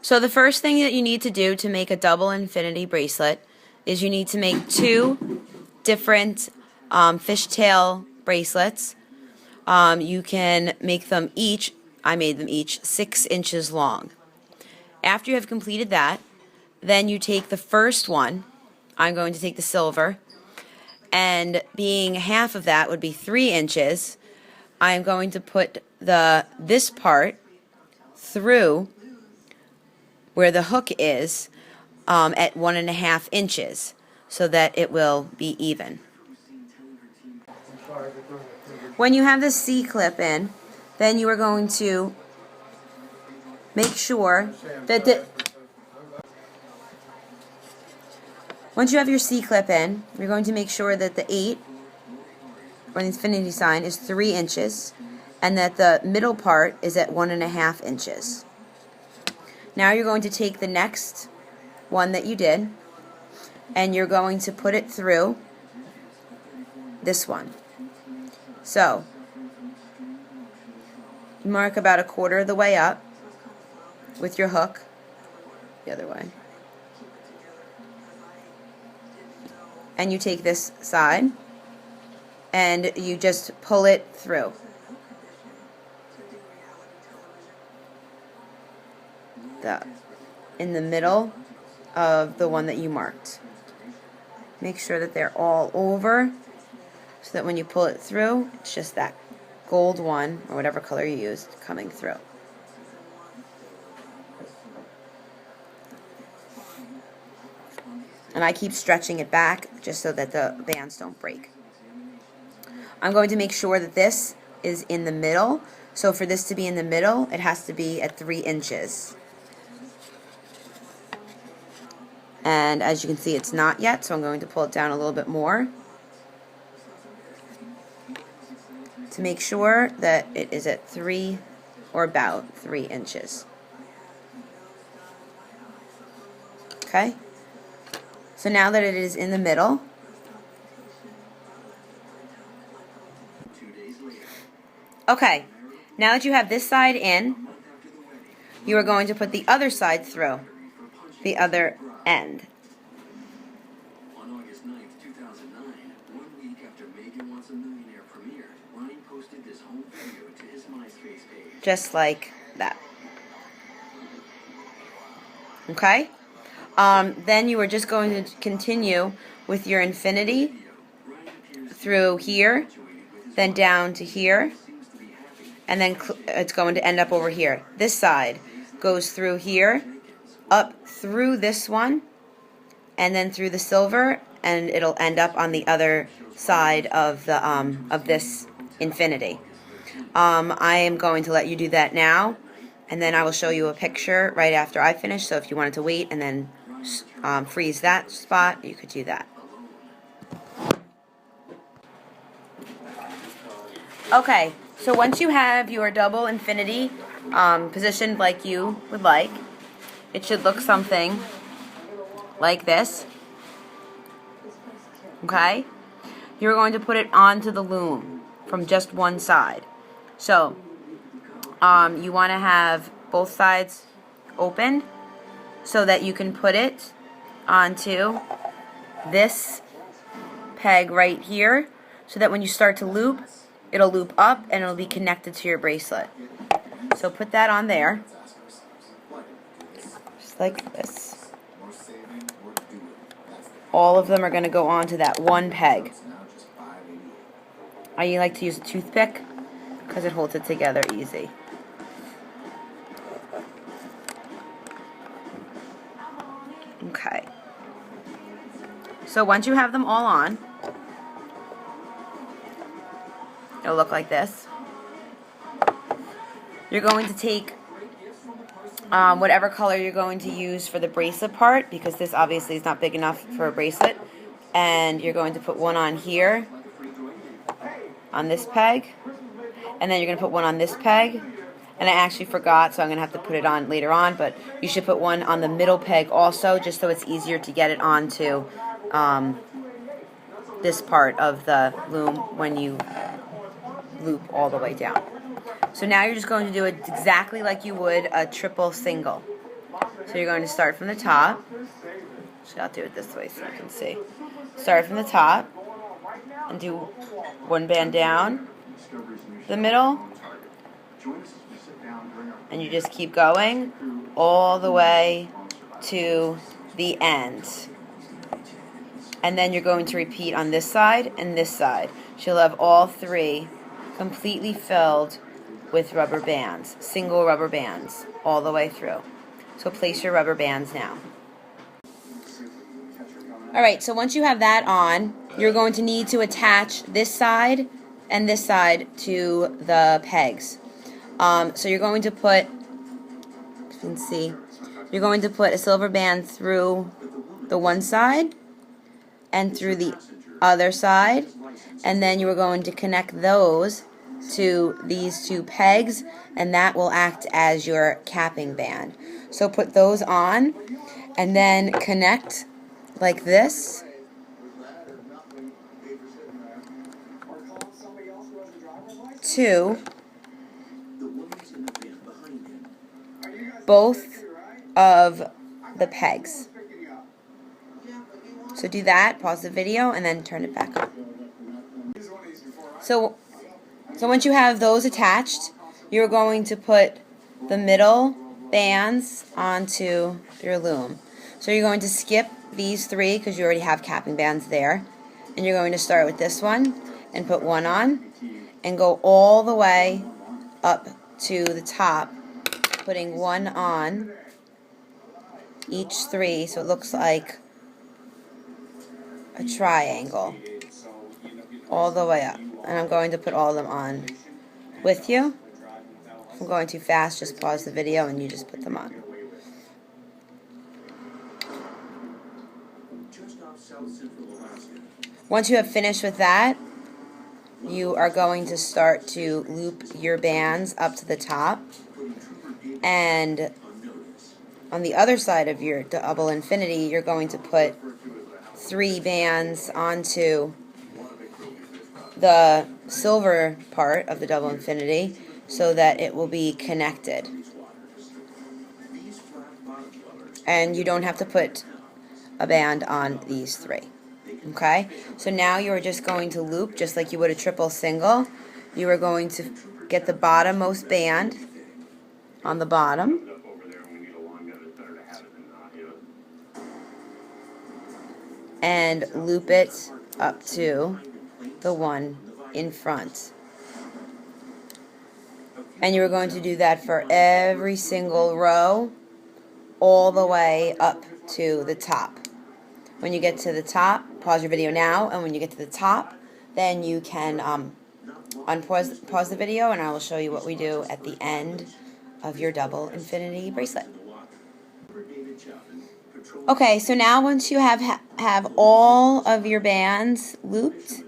So the first thing that you need to do to make a double infinity bracelet is you need to make two different fishtail bracelets. You can make them each, I made them each, 6 inches long. After you have completed that, then you take the first one, I'm going to take the silver, and being half of that would be 3 inches, I am going to put this part through where the hook is at 1.5 inches so that it will be even. When you have the C-clip in, then you are going to make sure that once you have your C-clip in, you're going to make sure that the 8, or the infinity sign, is 3 inches, and that the middle part is at 1.5 inches. Now you're going to take the next one that you did, and you're going to put it through this one. So, you mark about 1/4 of the way up with your hook, the other way. And you take this side, and you just pull it through. In the middle of the one that you marked. Make sure that they're all over so that when you pull it through, it's just that gold one, or whatever color you used, coming through. And I keep stretching it back just so that the bands don't break. I'm going to make sure that this is in the middle. So for this to be in the middle, it has to be at 3 inches. And as you can see, it's not yet, so I'm going to pull it down a little bit more to make sure that it is at 3, or about 3 inches. Okay? So now that it is in the middle, okay, now that you have this side in, you are going to put the other side through, the other end. On August 9th, 2009, 1 week after Megan Wants a Millionaire premiered, Ronnie posted this home video to his MySpace page. Just like that. Okay? Then you are just going to continue with your infinity through here, then down to here, and then it's going to end up over here. This side goes through here, up through this one, and then through the silver, and it'll end up on the other side of the of this infinity. I am going to let you do that now, and then I will show you a picture right after I finish. So if you wanted to wait and then freeze that spot, you could do that. Okay, so once you have your double infinity positioned like you would like, it should look something like this. Okay? You're going to put it onto the loom from just one side. So, you want to have both sides open so that you can put it onto this peg right here, so that when you start to loop, it'll loop up and it'll be connected to your bracelet. So put that on there, just like this. All of them are going to go onto that one peg. I like to use a toothpick because it holds it together easy. Okay. So once you have them all on, it'll look like this. You're going to take whatever color you're going to use for the bracelet part, because this obviously is not big enough for a bracelet, and you're going to put one on here, on this peg, and then you're going to put one on this peg, and I actually forgot, so I'm going to have to put it on later on, but you should put one on the middle peg also, just so it's easier to get it onto this part of the loom when you loop all the way down. So now you're just going to do it exactly like you would a triple single. So you're going to start from the top. Actually, I'll do it this way so you can see. Start from the top and do one band down the middle, and you just keep going all the way to the end. And then you're going to repeat on this side and this side. She'll have all three completely filled with rubber bands, single rubber bands, all the way through. So place your rubber bands now. Alright, so once you have that on, you're going to need to attach this side and this side to the pegs. So you're going to put, you can see, you're going to put a silver band through the one side and through the other side, and then you are going to connect those to these two pegs, and that will act as your capping band. So put those on and then connect like this to both of the pegs. So do that, pause the video, and then turn it back on. So once you have those attached, you're going to put the middle bands onto your loom. So you're going to skip these three because you already have capping bands there. And you're going to start with this one and put one on and go all the way up to the top, putting one on each three so it looks like a triangle all the way up. And I'm going to put all of them on with you. If I'm going too fast, just pause the video and you just put them on. Once you have finished with that, you are going to start to loop your bands up to the top. And on the other side of your double infinity, you're going to put 3 bands onto the silver part of the double infinity so that it will be connected. And you don't have to put a band on these 3. Okay? So now you are just going to loop just like you would a triple single. You are going to get the bottommost band on the bottom. And loop it up to the one in front. And you are going to do that for every single row all the way up to the top. When you get to the top, pause your video now, and when you get to the top, then you can pause the video, and I will show you what we do at the end of your double infinity bracelet. Okay, so now once you have all of your bands looped,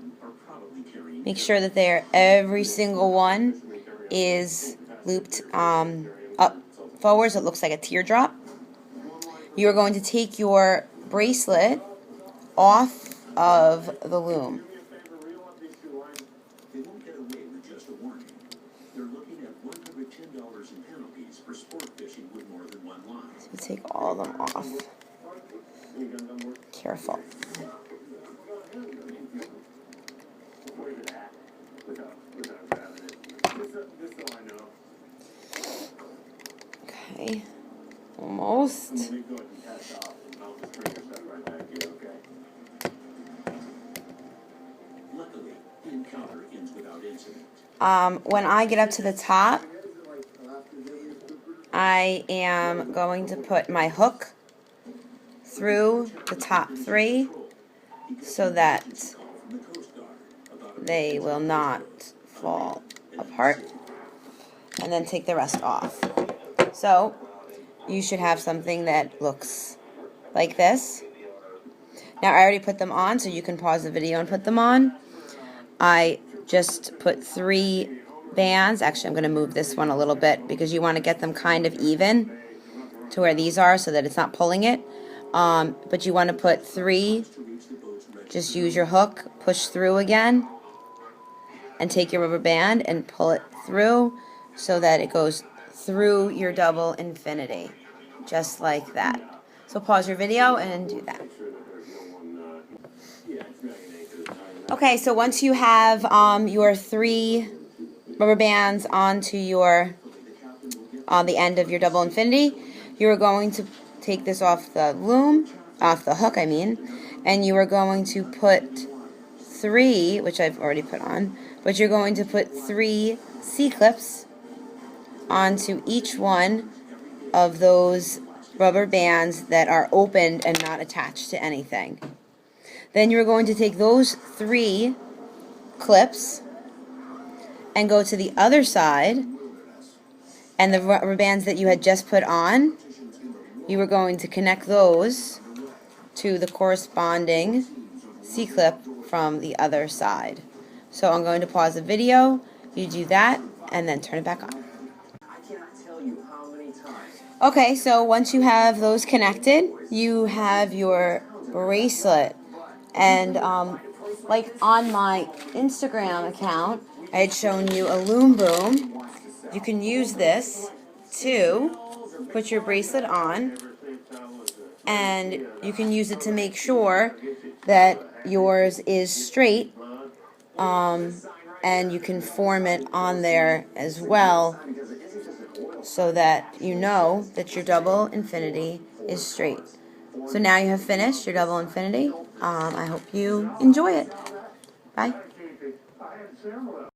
make sure that every single one is looped up forward so it looks like a teardrop. You are going to take your bracelet off of the loom. So you take all of them off. Careful. Okay, almost. When I get up to the top, I am going to put my hook through the top 3 so that they will not fall apart, and then take the rest off. So you should have something that looks like this. Now I already put them on, so you can pause the video and put them on. I just put 3 bands. Actually, I'm going to move this one a little bit because you want to get them kind of even to where these are so that it's not pulling it. But you want to put 3, just use your hook, push through again, and take your rubber band and pull it through so that it goes through your double infinity. just like that. So pause your video and do that. Okay, so once you have your 3 rubber bands onto your on the end of your double infinity, you're going to take this off the loom, off the hook, I mean, and you are going to put 3, which I've already put on, but you're going to put 3 C-clips onto each one of those rubber bands that are opened and not attached to anything. Then you're going to take those 3 clips and go to the other side, and the rubber bands that you had just put on, you were going to connect those to the corresponding C-clip from the other side. So I'm going to pause the video, you do that, and then turn it back on. Okay, so once you have those connected, you have your bracelet. And like on my Instagram account, I had shown you a loom boom. You can use this to put your bracelet on, and you can use it to make sure that yours is straight, and you can form it on there as well so that you know that your double infinity is straight. So now you have finished your double infinity. I hope you enjoy it. Bye.